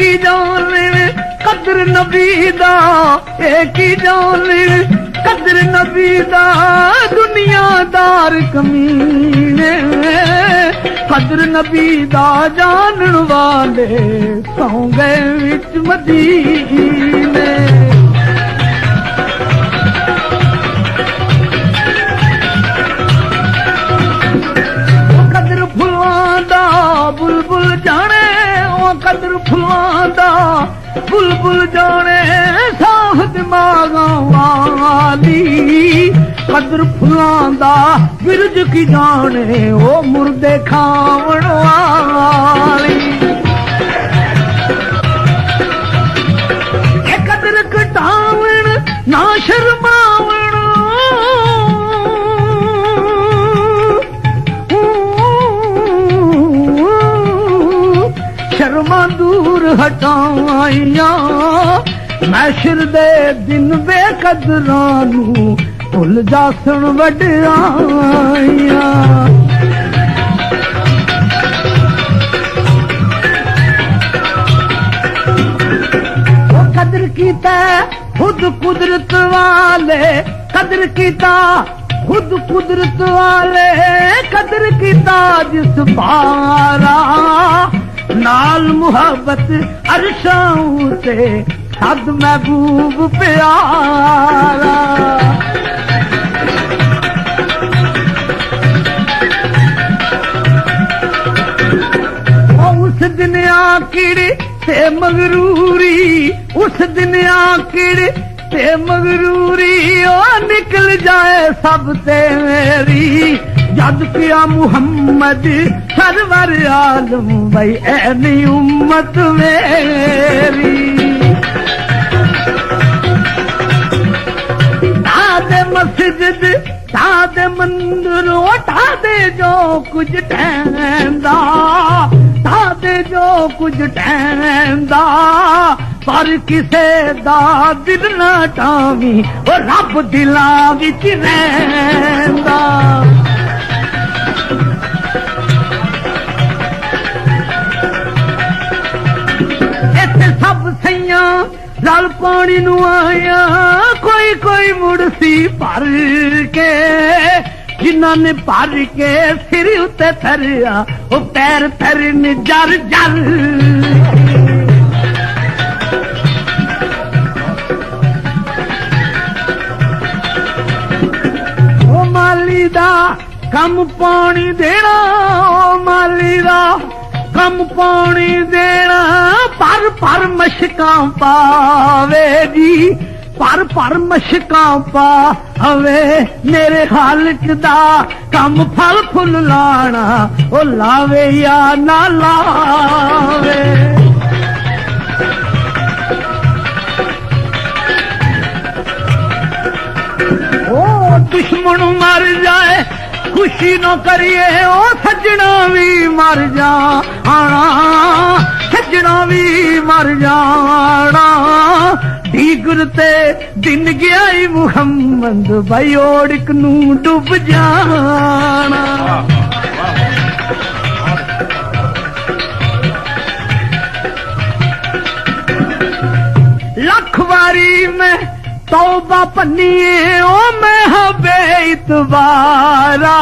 की जान कदर नबी दा की जान कदर नबी दा दुनियादार कमीने कदर नबी दा जानन वाले सौ गए विच मदीने कदर फुलां दा बुलबुल जाने ओ कदर फुलां दा बुलबुल जाने साफ दिमागां वाली कदर फुलां दा बिरज की जाने ओ मुर्दे खावण वाली ए कदर घटावण ना शर्मावण शर्मा दूर हटाइया मैशर दे दिन बेकदरां नू भुल जासन वड्याइया वो कदर कीता खुद कुदरत वाले कदर कीता खुद कुदरत वाले कदर कीता जिस पारा नाल मुहब्बत अरशां ते सद महबूब प्यारा उस दिन आखिर ते मगरूरी उस दिन आखिर ते मगरूरी ओ निकल जाए सब ते मेरी जद पिया मुहम्मद सरवर आलम भाई ऐनी उम्मत मेरी तादे मस्जिद तादे मंदिर तादे जो कुछ ठहंदा तादे जो कुछ ठहंदा पर किसे दा दिल ना टावी ओ रब दिलां विच रहंदा सब सैया रल पानी नू आया कोई कोई मुड़सी भर के जिन्ना ने भर के सिर उत्ते थरिया वो पैर थरन जर जर ओ माली दा कम पानी देना ओ माली दा कम पानी देना पर मशकां पावे जी पर मशकां पावे मेरे खालिक दा कम फल फुल लाना ओ लावे या ना लावे ओ दुश्मन मर जाए खुशी न करिए ओ सजना भी मर जाना सजना भी मर जाना दीगर ते दिन गया ही मुहम्मद भाई ओड़क नू डूब जाना लख वारी में तौबा पन्निए ओ मैं हाँ बेइतबारा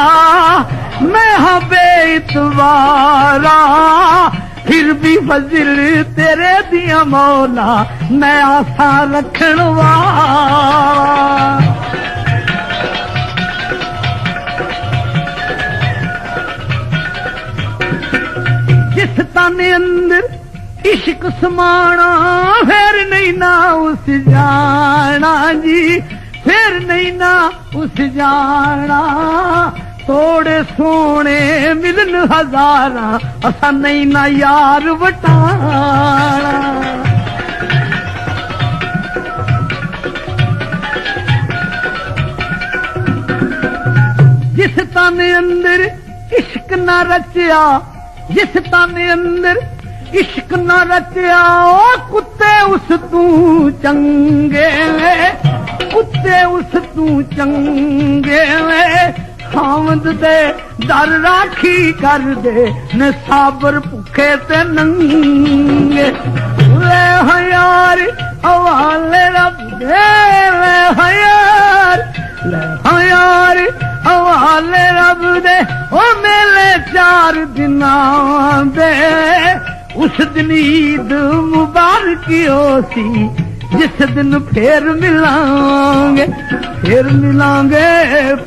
मैं हाँ बेइतबारा फिर भी फजिल तेरे दिया मौला मैं आशा रखण वाला जिस ताने अंदर इश्क समाना फिर नहीं ना उस जाना जी फिर नहीं ना उस जाना थोड़े सोने मिलन हजारा असा नहीं ना यार वटाना जिस ताने अंदर इश्क ना रचिया जिस ताने अंदर इश्क न रचिया ओ कुत्ते उस तू चंगे कुत्ते उस तू चंगे खावंद दे दर राखी कर दे न साबर भुखे ते नंगे यार हवाले रब दे ले यार हवाले रब दे ओ मेले 4 दिनां दे उस दिन ईद मुबारक हो सी जिस दिन फिर मिलांगे फिर मिलांगे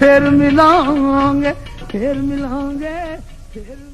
फिर मिलांगे फिर मिलांगे फिर